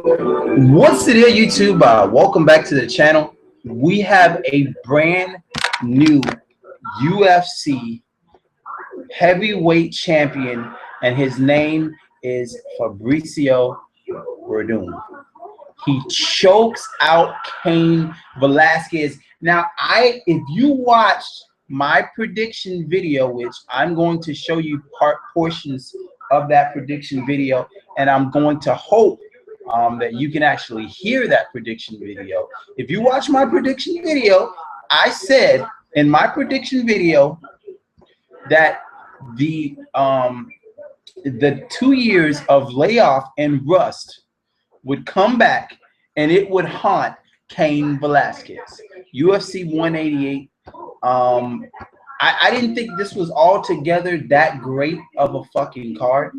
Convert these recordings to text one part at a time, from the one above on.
What's the deal, YouTube? Welcome back to the channel. We have a brand new UFC heavyweight champion, and his name is Fabricio Werdum. He chokes out Cain Velasquez. Now, if you watched my prediction video, which I'm going to show you portions of that prediction video, and I'm going to hope that you can actually hear that prediction video. If you watch my prediction video, I said in my prediction video that the 2 years of layoff and rust would come back and it would haunt Cain Velasquez. UFC 188. I didn't think this was altogether that great of a fucking card.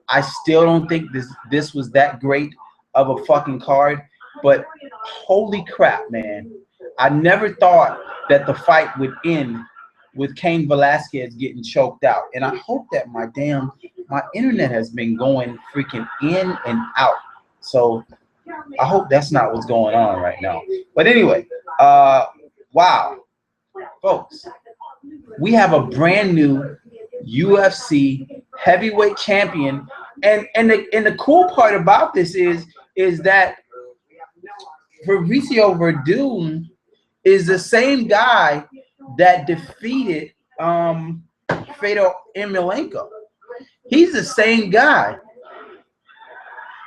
I still don't think this was that great of a fucking card, but holy crap, man. I never thought that the fight would end with Cain Velasquez getting choked out. And I hope that my internet has been going freaking in and out. So I hope that's not what's going on right now. But anyway, wow, folks, we have a brand new UFC heavyweight champion. And the cool part about this is that Fabricio Werdum is the same guy that defeated Fedor Emelianenko. He's the same guy.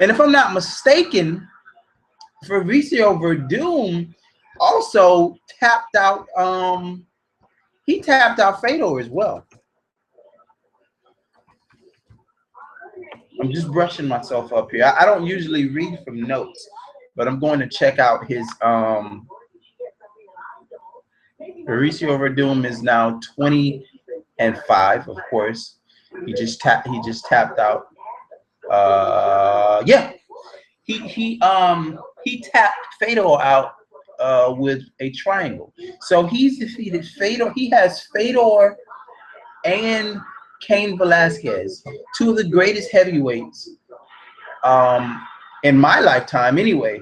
And if I'm not mistaken, Fabricio Werdum also tapped out he tapped out Fedor as well. I'm just brushing myself up here. I don't usually read from notes, but I'm going to check out his Fabricio Werdum is now 20-5, of course. He just tapped out. Yeah. He tapped Fedor out with a triangle. So he's defeated Fedor. He has Fedor and Cain Velasquez, two of the greatest heavyweights in my lifetime anyway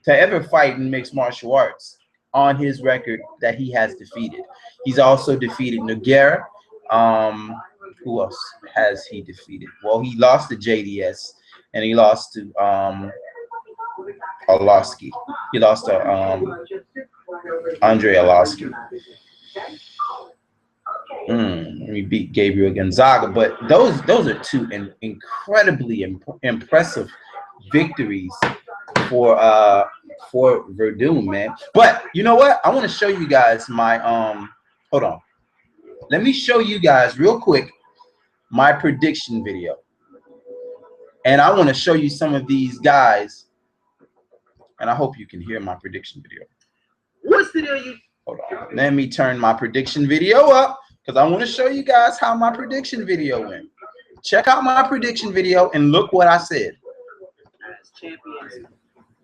to ever fight in mixed martial arts, on his record that he has defeated. He's also defeated Nogueira. Who else has he defeated? Well, he lost to JDS and he lost to Arlovsky. He lost to Andre Arlovsky. He beat Gabriel Gonzaga, but those are two incredibly impressive victories for Werdum, man. But you know what? I want to show you guys my hold on. Let me show you guys real quick my prediction video. And I want to show you some of these guys, and I hope you can hear my prediction video. What's the deal? Hold on. Let me turn my prediction video up, because I want to show you guys how my prediction video went. Check out my prediction video and look what I said. As champions.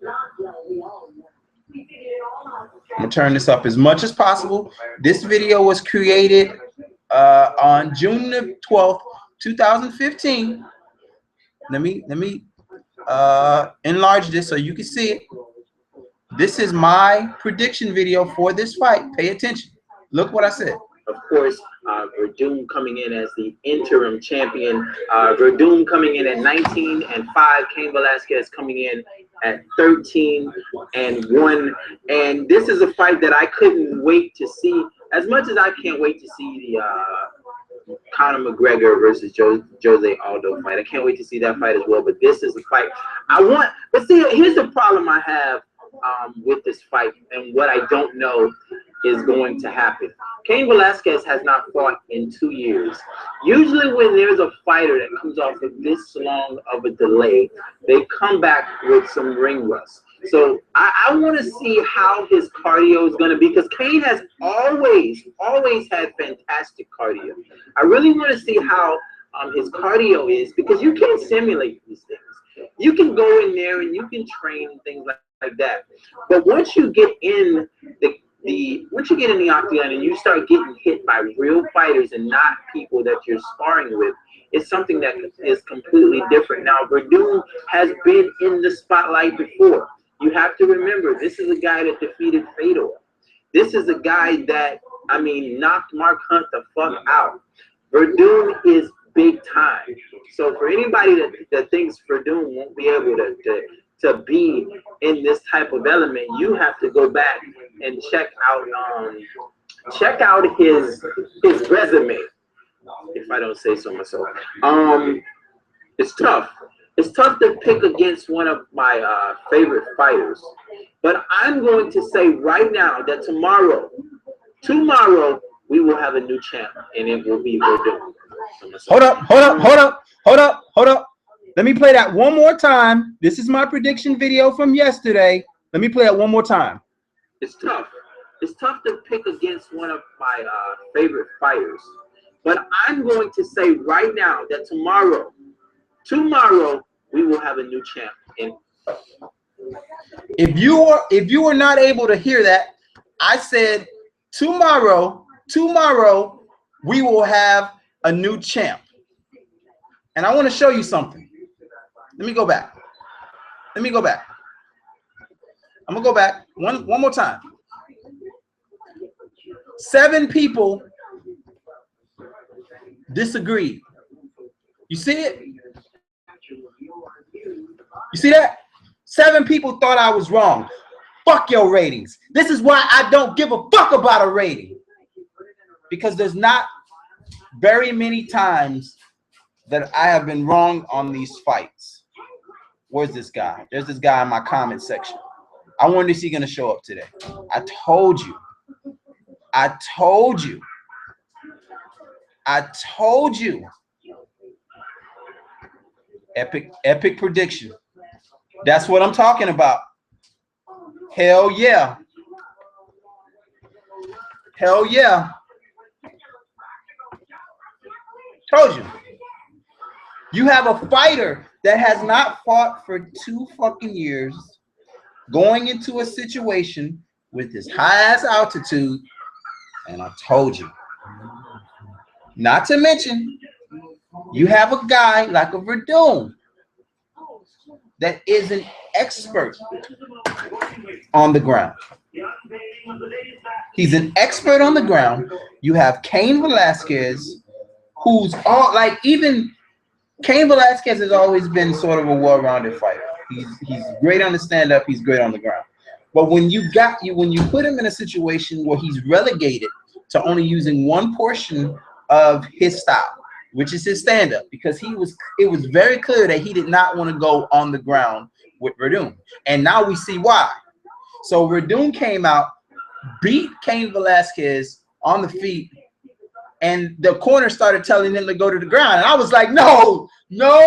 I'm going to turn this up as much as possible. This video was created on June the 12th, 2015. Let me enlarge this so you can see it. This is my prediction video for this fight. Pay attention. Look what I said. Of course, Werdum coming in as the interim champion. Werdum coming in at 19-5. Cain Velasquez coming in at 13-1. And this is a fight that I couldn't wait to see. As much as I can't wait to see the Conor McGregor versus Jose Aldo fight. I can't wait to see that fight as well. But this is a fight I want. But see, here's the problem I have with this fight and what I don't know is going to happen. Cain Velasquez has not fought in 2 years. Usually when there's a fighter that comes off of this long of a delay, they come back with some ring rust. So I want to see how his cardio is going to be, because Cain has always had fantastic cardio. I really want to see how his cardio is, because you can't simulate these things. You can go in there and you can train and things like that. But once you get in once you get in the octagon and you start getting hit by real fighters and not people that you're sparring with, is something that is completely different. Now, Werdum has been in the spotlight before. You have to remember, this is a guy that defeated Fedor. This is a guy that, I mean, knocked Mark Hunt the fuck out. Werdum is big time. So for anybody that thinks Werdum won't be able to be in this type of element, you have to go back and check out his resume, if I don't say so myself. It's tough. It's tough to pick against one of my favorite fighters. But I'm going to say right now that tomorrow, we will have a new champ, and it will be Werdum. Hold up. Let me play that one more time. This is my prediction video from yesterday. Let me play it one more time. It's tough. It's tough to pick against one of my favorite fighters. But I'm going to say right now that tomorrow, we will have a new champ. And if you were not able to hear that, I said tomorrow we will have a new champ. And I want to show you something. Let me go back. I'm gonna go back one more time. 7 people disagreed. You see it? You see that? 7 people thought I was wrong. Fuck your ratings. This is why I don't give a fuck about a rating. Because there's not very many times that I have been wrong on these fights. Where's this guy? There's this guy in my comment section. I wonder if he's going to show up today. I told you. Epic prediction. That's what I'm talking about. Hell yeah. Told you. You have a fighter that has not fought for 2 fucking years, going into a situation with this high-ass altitude, and I told you. Not to mention, you have a guy like a Werdum that is an expert on the ground. He's an expert on the ground. You have Cain Velasquez, who's all like, even Cain Velasquez has always been sort of a well-rounded fighter. He's great on the stand-up. He's great on the ground. But when you put him in a situation where he's relegated to only using one portion of his style, which is his stand-up, because it was very clear that he did not want to go on the ground with Werdum. And now we see why. So Werdum came out, beat Cain Velasquez on the feet, and the corner started telling him to go to the ground. And I was like, no,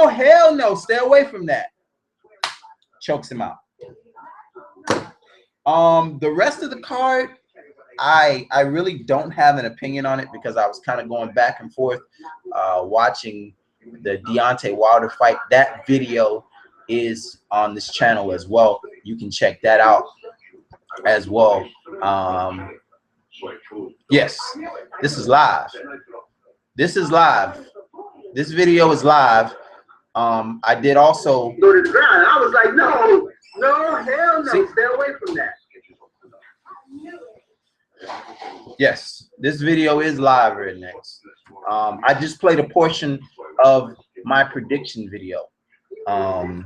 hell no, stay away from that. Chokes him out. The rest of the card, I really don't have an opinion on it, because I was kind of going back and forth watching the Deontay Wilder fight. That video is on this channel as well. You can check that out as well. Yes, this is live. This video is live. I did also go to the ground. I was like, no, hell no, stay away from that. Yes, this video is live right next. I just played a portion of my prediction video. I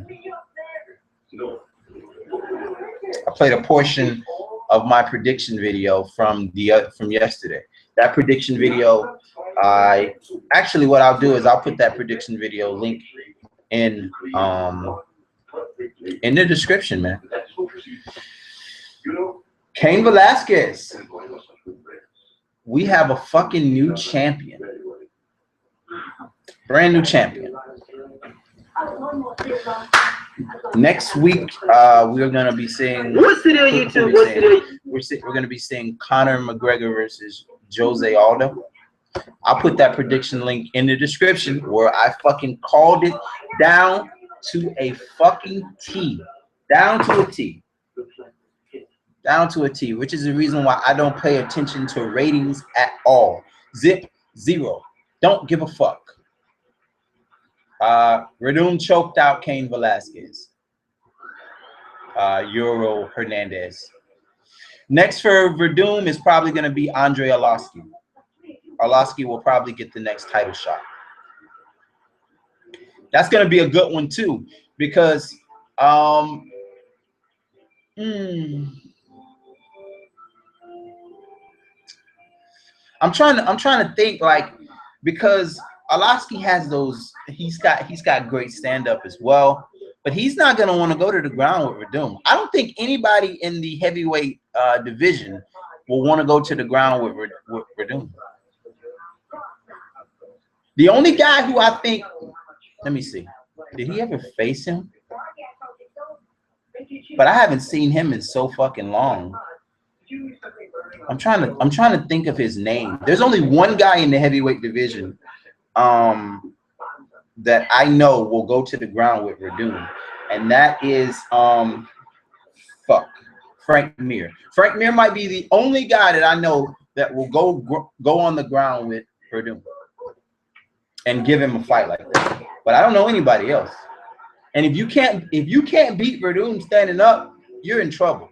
played a portion of my prediction video from yesterday. That prediction video, what I'll do is I'll put that prediction video link in the description, man. Cain Velasquez. We have a fucking new champion. Brand new champion. Next week, we're gonna be seeing. What's today on YouTube? What's today? We're gonna be seeing Conor McGregor versus Jose Aldo. I'll put that prediction link in the description, where I fucking called it down to a fucking T, down to a T, which is the reason why I don't pay attention to ratings at all. Zip, zero. Don't give a fuck. Werdum choked out Cain Velasquez. Euro Hernandez. Next for Werdum is probably going to be Andre Arlovski. Arlovski will probably get the next title shot. That's going to be a good one too, because I'm trying to think, like, because Arlovski has those, he's got great stand up as well, but he's not going to want to go to the ground with Werdum. I don't think anybody in the heavyweight division will want to go to the ground with Werdum. The only guy who I think, let me see, did he ever face him? But I haven't seen him in so fucking long. I'm trying to think of his name. There's only one guy in the heavyweight division that I know will go to the ground with Werdum, and that is Frank Mir. Frank Mir might be the only guy that I know that will go on the ground with Werdum and give him a fight like that. But I don't know anybody else. And if you can't beat Werdum standing up, you're in trouble.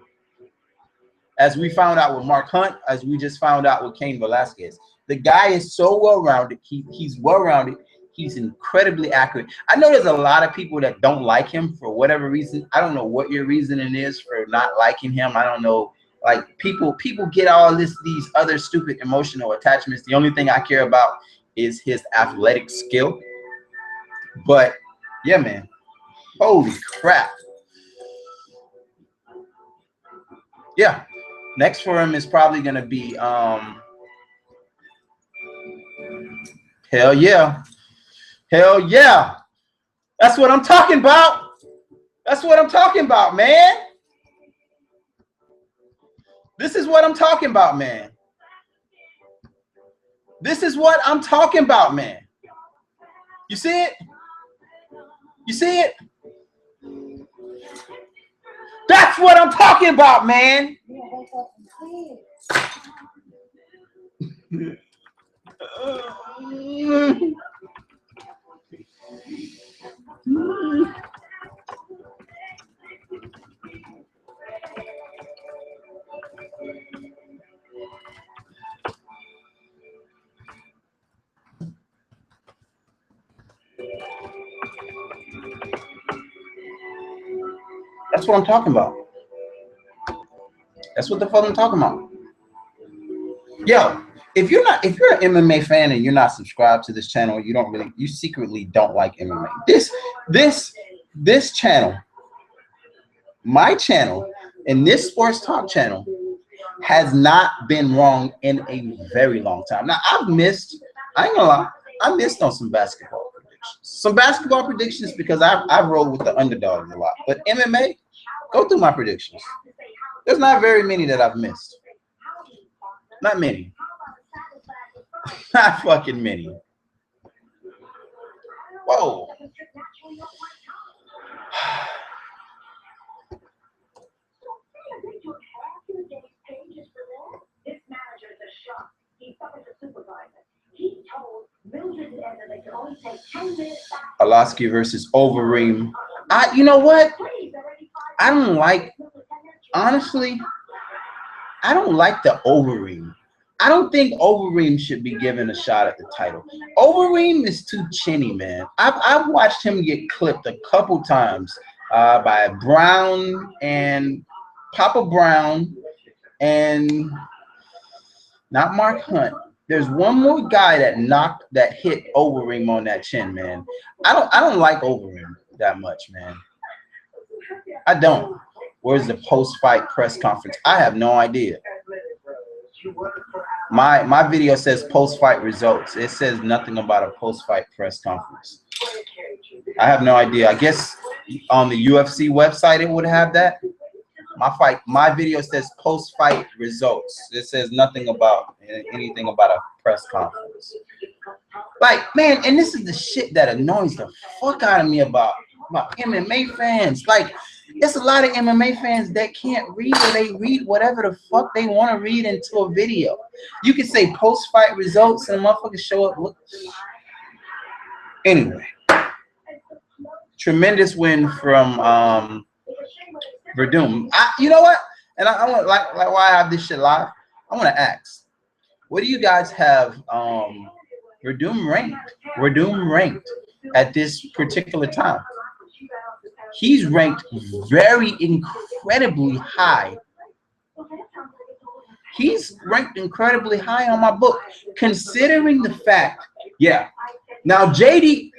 As we found out with Mark Hunt, as we just found out with Cain Velasquez. The guy is so well-rounded. He's well-rounded. He's incredibly accurate. I know there's a lot of people that don't like him for whatever reason. I don't know what your reasoning is for not liking him. I don't know. Like, people get all these other stupid emotional attachments. The only thing I care about is his athletic skill. But yeah, man. Holy crap. Yeah. Next for him is probably going to be hell yeah. Hell yeah. That's what I'm talking about. That's what I'm talking about, man. This is what I'm talking about, man. This is what I'm talking about, man. You see it? You see it? That's what I'm talking about, man. That's what I'm talking about. That's what the fuck I'm talking about. Yo, if you're an MMA fan and you're not subscribed to this channel, you secretly don't like MMA. This channel, my channel, and this sports talk channel has not been wrong in a very long time. Now, I ain't gonna lie, I missed on some basketball predictions. Some basketball predictions because I roll with the underdogs a lot. But MMA, go through my predictions. There's not very many that I've missed. Not many. Not fucking many. Whoa. Arlovski versus Overeem. You know what? I don't like, honestly, I don't like the Overeem. I don't think Overeem should be given a shot at the title. Overeem is too chinny, man. I've watched him get clipped a couple times by Brown and Papa Brown and not Mark Hunt. There's one more guy that hit Overeem on that chin, man. I don't like Overeem that much, man. I don't. Where's the post-fight press conference? I have no idea. My video says post-fight results. It says nothing about a post-fight press conference. I have no idea. I guess on the UFC website it would have that. My video says post-fight results. It says nothing about anything about a press conference. Like, man, and this is the shit that annoys the fuck out of me about MMA fans. Like, there's a lot of MMA fans that can't read, or they read whatever the fuck they want to read into a video. You can say post-fight results and motherfuckers show up. Look. Anyway, Tremendous win from Werdum. You know what? And I want like why I have this shit live. I want to ask, what do you guys have Werdum ranked? Werdum ranked at this particular time. He's ranked very incredibly high. He's ranked incredibly high on my book, considering the fact, yeah. Now JD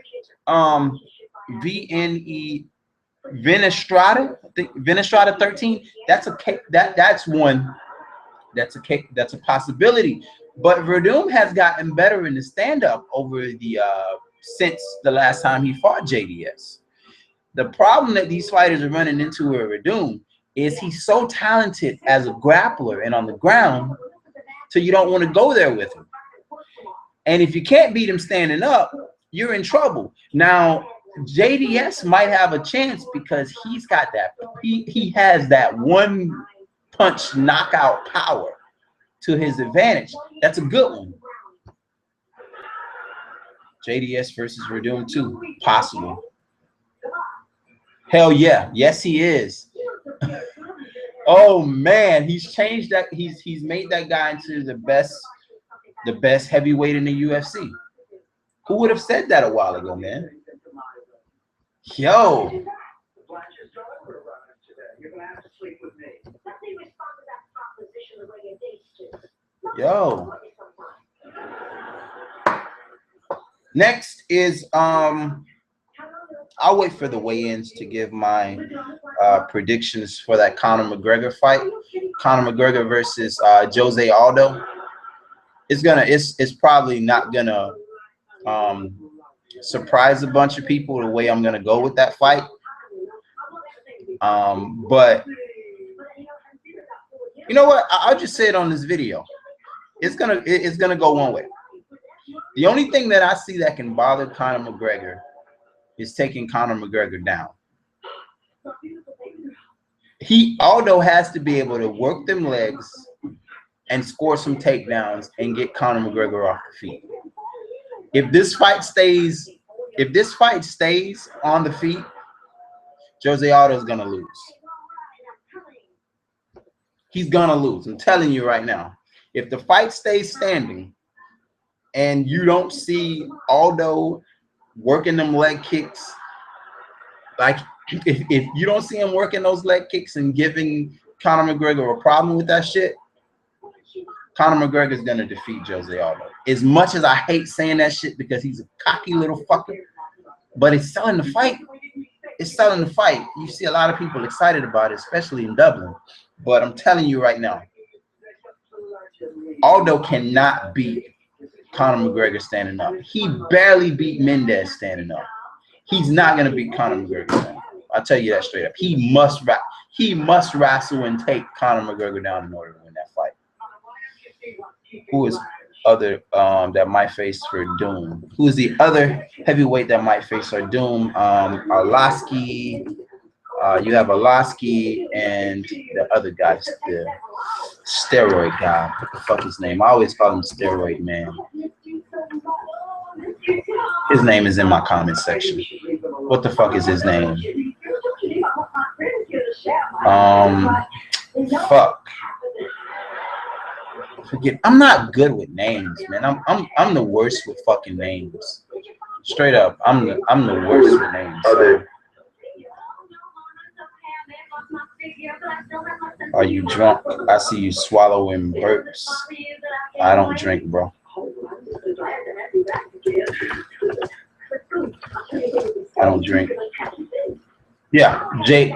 VNE Venestrada, I think Venestrada 13, that's one that's a possibility. But Werdum has gotten better in the stand-up over the since the last time he fought JDS. The problem that these fighters are running into with Werdum is he's so talented as a grappler and on the ground, so you don't want to go there with him. And if you can't beat him standing up, you're in trouble. Now, JDS might have a chance because he's got that. He has that one punch knockout power to his advantage. That's a good one. JDS versus Werdum 2, possible. Hell yeah, yes he is. Oh man, he's changed that. He's made that guy into the best heavyweight in the UFC. Who would have said that a while ago, man? Yo. Yo. Next is I'll wait for the weigh-ins to give my predictions for that Conor McGregor fight. Conor McGregor versus Jose Aldo. It's probably not gonna surprise a bunch of people the way I'm gonna go with that fight. But you know what? I'll just say it on this video. It's gonna go one way. The only thing that I see that can bother Conor McGregor is taking Conor McGregor down. Aldo has to be able to work them legs and score some takedowns and get Conor McGregor off the feet. If this fight stays on the feet, Jose Aldo is gonna lose. He's gonna lose. I'm telling you right now. If the fight stays standing and you don't see Aldo working them leg kicks, like if you don't see him working those leg kicks and giving Conor McGregor a problem with that shit, Conor McGregor is gonna defeat Jose Aldo. As much as I hate saying that shit because he's a cocky little fucker, but it's selling the fight. It's selling the fight. You see a lot of people excited about it, especially in Dublin. But I'm telling you right now, Aldo cannot beat Conor McGregor standing up. He barely beat Mendez standing up. He's not gonna beat Conor McGregor. I'll tell you that straight up. He must wrestle and take Conor McGregor down in order to win that fight. Who is other that might face for Doom? Who is the other heavyweight that might face for Doom? Arlovsky. You have Arlovsky and the other guy, the steroid guy. What the fuck his name? I always call him Steroid Man. His name is in my comment section. What the fuck is his name? Fuck. Forget. I'm not good with names, man. I'm the worst with fucking names. Straight up, I'm the worst with names. So. Are you drunk? I see you swallowing burps. I don't drink, bro. I don't drink. Yeah,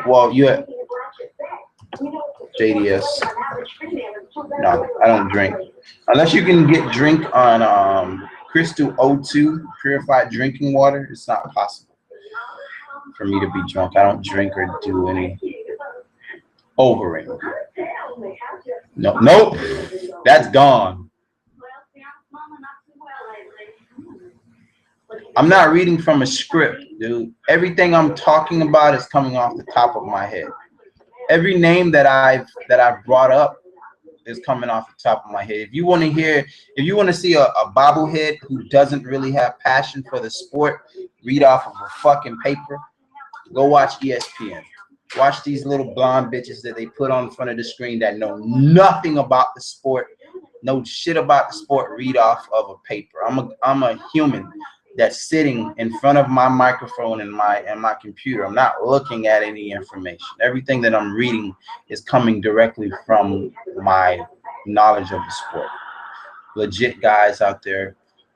well, you JDS. No, I don't drink. Unless you can get drink on Crystal O2, purified drinking water, it's not possible for me to be drunk. I don't drink or do any overing. Nope. That's gone. I'm not reading from a script, dude. Everything I'm talking about is coming off the top of my head. Every name that I've brought up is coming off the top of my head. If you want to see a bobblehead who doesn't really have passion for the sport, read off of a fucking paper. Go watch ESPN. Watch these little blonde bitches that they put on front of the screen that know nothing about the sport, no shit about the sport, read off of a paper. I'm a human that's sitting in front of my microphone and my computer. I'm not looking at any information. Everything that I'm reading is coming directly from my knowledge of the sport. Legit guys out there.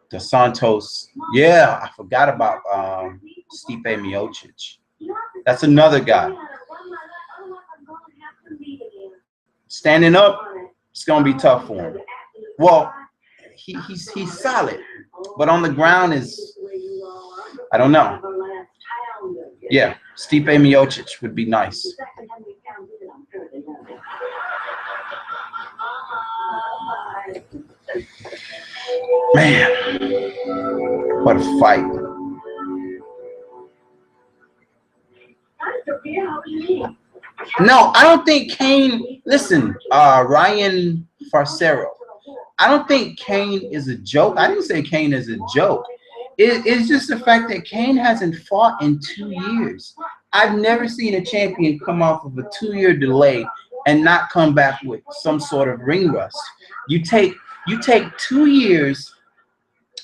Dos Santos. Yeah, I forgot about Stipe Miocic. That's another guy. Standing up, it's gonna be tough for him. Well, he's solid, but on the ground is, I don't know. Yeah, Stipe Miocic would be nice. Man, what a fight. No, I don't think Cain, listen, Ryan Farcero, I don't think Cain is a joke. I didn't say Cain is a joke. It's just the fact that Cain hasn't fought in 2 years. I've never seen a champion come off of a 2-year delay and not come back with some sort of ring rust. You take 2 years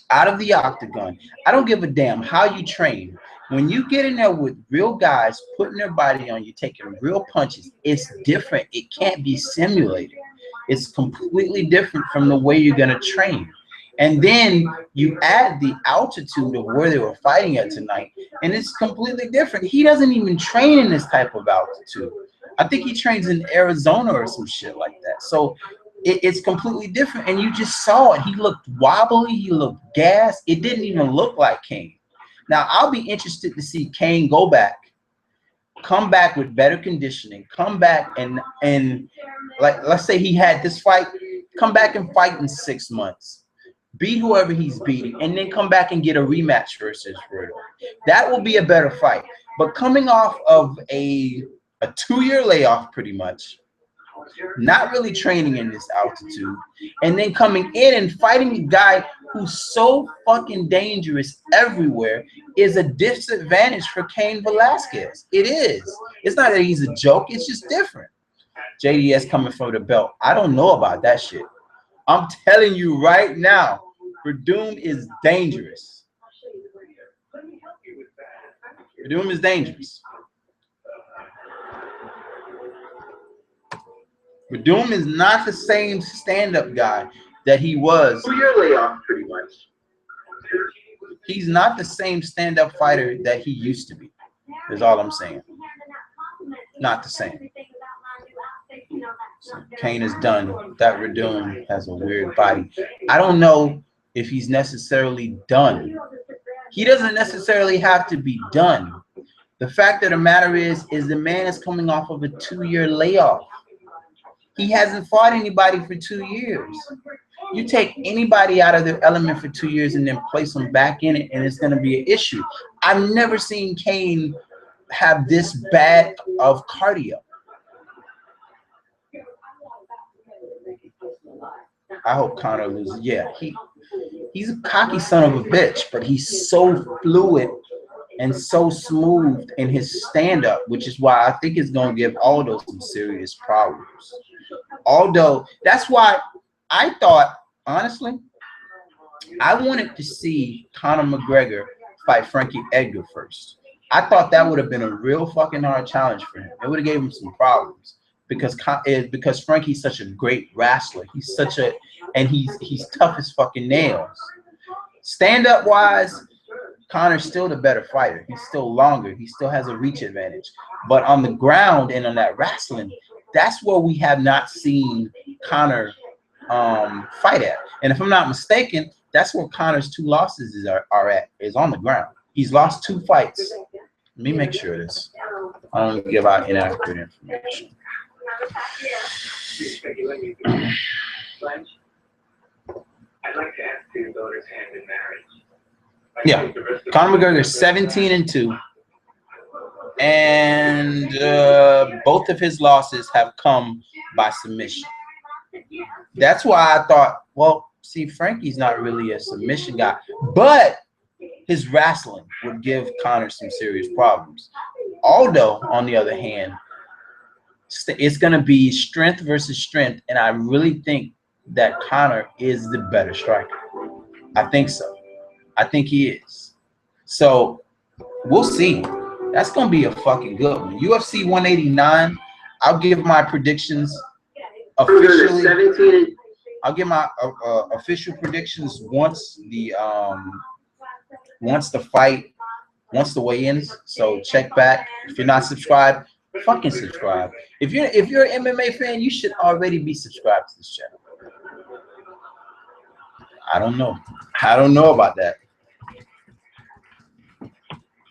out of the octagon. I don't give a damn how you train. When you get in there with real guys putting their body on you, taking real punches, it's different. It can't be simulated. It's completely different from the way you're going to train. And then you add the altitude of where they were fighting at tonight, and it's completely different. He doesn't even train in this type of altitude. I think he trains in Arizona or some shit like that. So it's completely different, and you just saw it. He looked wobbly. He looked gassed. It didn't even look like Cain. Now, I'll be interested to see Cain go back, come back with better conditioning, come back and like, let's say he had this fight, come back and fight in 6 months, beat whoever he's beating, and then come back and get a rematch versus Werdum. That will be a better fight. But coming off of a 2-year layoff, pretty much, not really training in this altitude, and then coming in and fighting a guy who's so fucking dangerous everywhere is a disadvantage for Cain Velasquez. It is. It's not that he's a joke. It's just different. JDS coming for the belt. I don't know about that shit. I'm telling you right now, Werdum is dangerous. Werdum is dangerous. Werdum is not the same stand-up guy that he was. 2-year layoff, pretty much. He's not the same stand-up fighter that he used to be, is all I'm saying. Not the same. So Cain is done. That Werdum has a weird body. I don't know if he's necessarily done. He doesn't necessarily have to be done. The fact of the matter is the man is coming off of a 2-year layoff. He hasn't fought anybody for 2 years. You take anybody out of their element for 2 years and then place them back in it, and it's going to be an issue. I've never seen Cain have this bad of cardio. I hope Conor loses. Yeah, he's a cocky son of a bitch, but he's so fluid and so smooth in his stand-up, which is why I think it's going to give Aldo some serious problems. Although, that's why I thought, honestly, I wanted to see Conor McGregor fight Frankie Edgar first. I thought that would have been a real fucking hard challenge for him. It would have gave him some problems because Frankie's such a great wrestler. He's tough as fucking nails. Stand-up wise, Conor's still the better fighter. He's still longer. He still has a reach advantage. But on the ground and on that wrestling, that's where we have not seen Conor fight at. And if I'm not mistaken, that's where Conor's 2 losses are at, is on the ground. He's lost 2 fights. Let me make sure of this. I don't give out inaccurate information. I'd like to ask your daughter's hand in marriage. Yeah, Conor McGregor is 17-2, and both of his losses have come by submission. That's why I thought, well, see, Frankie's not really a submission guy, but his wrestling would give Conor some serious problems. Aldo, on the other hand, it's going to be strength versus strength, and I really think that Conor is the better striker. I think so. I think he is. So we'll see. That's going to be a fucking good one. UFC 189. I'll give my predictions officially. I'll give my official predictions once the fight, once the weigh-ins. So check back. If you're not subscribed, fucking subscribe. If you're an MMA fan, you should already be subscribed to this channel. I don't know about that.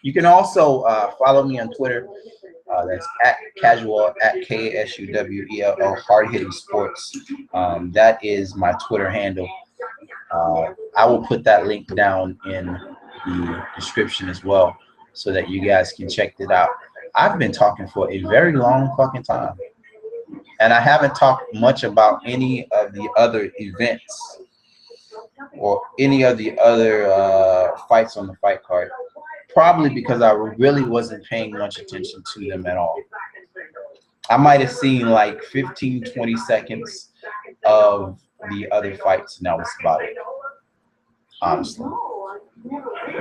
You can also follow me on Twitter. That's @casual @KSUWELL Hard Hitting Sports. That is my Twitter handle. I will put that link down in the description as well, so that you guys can check it out. I've been talking for a very long fucking time, and I haven't talked much about any of the other events or any of the other fights on the fight card. Probably because I really wasn't paying much attention to them at all. I might have seen like 15, 20 seconds of the other fights, and that was about it. Honestly.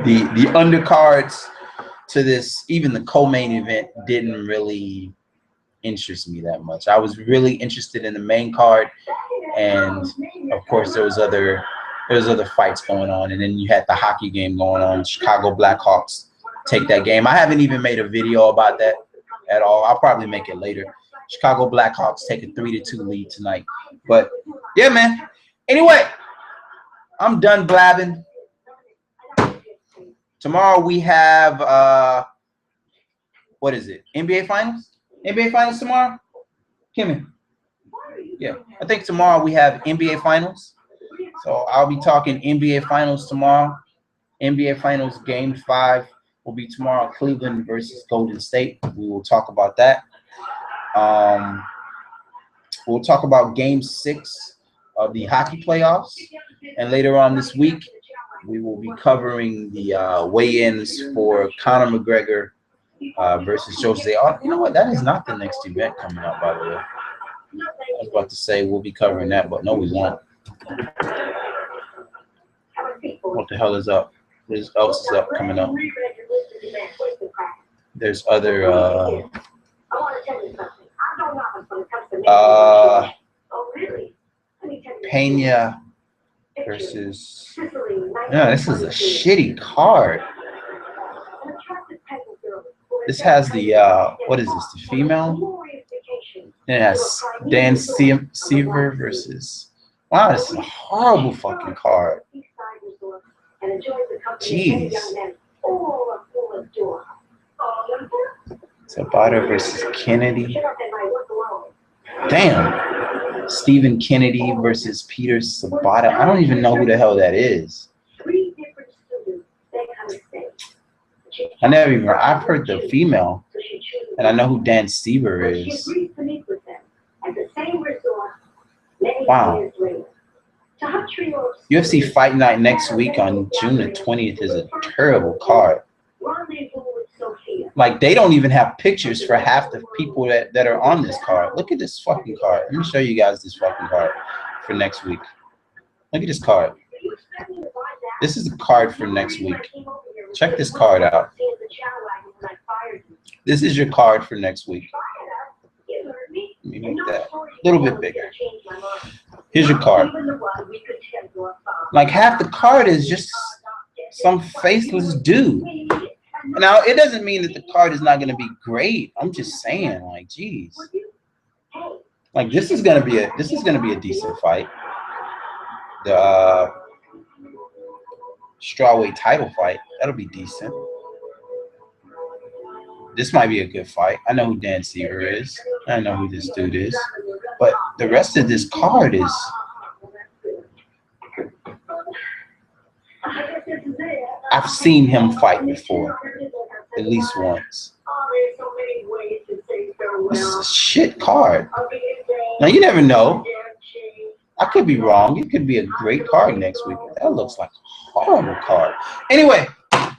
The undercards to this, even the co-main event, didn't really interest me that much. I was really interested in the main card, and of course there was other fights going on, and then you had the hockey game going on. Chicago Blackhawks take that game. I haven't even made a video about that at all. I'll probably make it later. Chicago Blackhawks take a 3-2 lead tonight. But yeah, man. Anyway, I'm done blabbing. Tomorrow we have what is it? NBA Finals? NBA Finals tomorrow? Kimmy. Yeah, I think tomorrow we have NBA Finals. So I'll be talking NBA Finals tomorrow. NBA Finals Game 5 will be tomorrow. Cleveland versus Golden State. We will talk about that. We'll talk about Game 6 of the hockey playoffs. And later on this week, we will be covering the weigh-ins for Conor McGregor versus Jose. You know what? That is not the next event coming up, by the way. I was about to say we'll be covering that, but no, we won't. What the hell is up? What else is up coming up? There's other Pena versus. No, this is a shitty card. This has the what is this? The female. It has Dan Seaver versus. Wow, this is a horrible fucking card. Jeez. Sabata versus Kennedy. Damn. Stephen Kennedy versus Peter Sabata. I don't even know who the hell that is. I've heard the female, and I know who Dan Seaver is. Wow. UFC Fight Night next week on June the 20th is a terrible card. Like, they don't even have pictures for half the people that are on this card. Look at this fucking card. Let me show you guys this fucking card for next week. Look at this card. This is a card for next week. Check this card out. This is your card for next week. Let me make that a little bit bigger. Here's your card. Like, half the card is just some faceless dude. Now, it doesn't mean that the card is not going to be great. I'm just saying, like, geez. Like, this is going to be a decent fight. The strawweight title fight, that'll be decent. This might be a good fight. I know who Dan Seaver is. I know who this dude is. But the rest of this card is... I've seen him fight before. At least once. This is a shit card. Now, you never know. I could be wrong. It could be a great card next week. That looks like a horrible card. Anyway,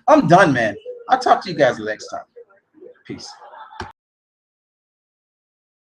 I'm done, man. I'll talk to you guys next time. Peace.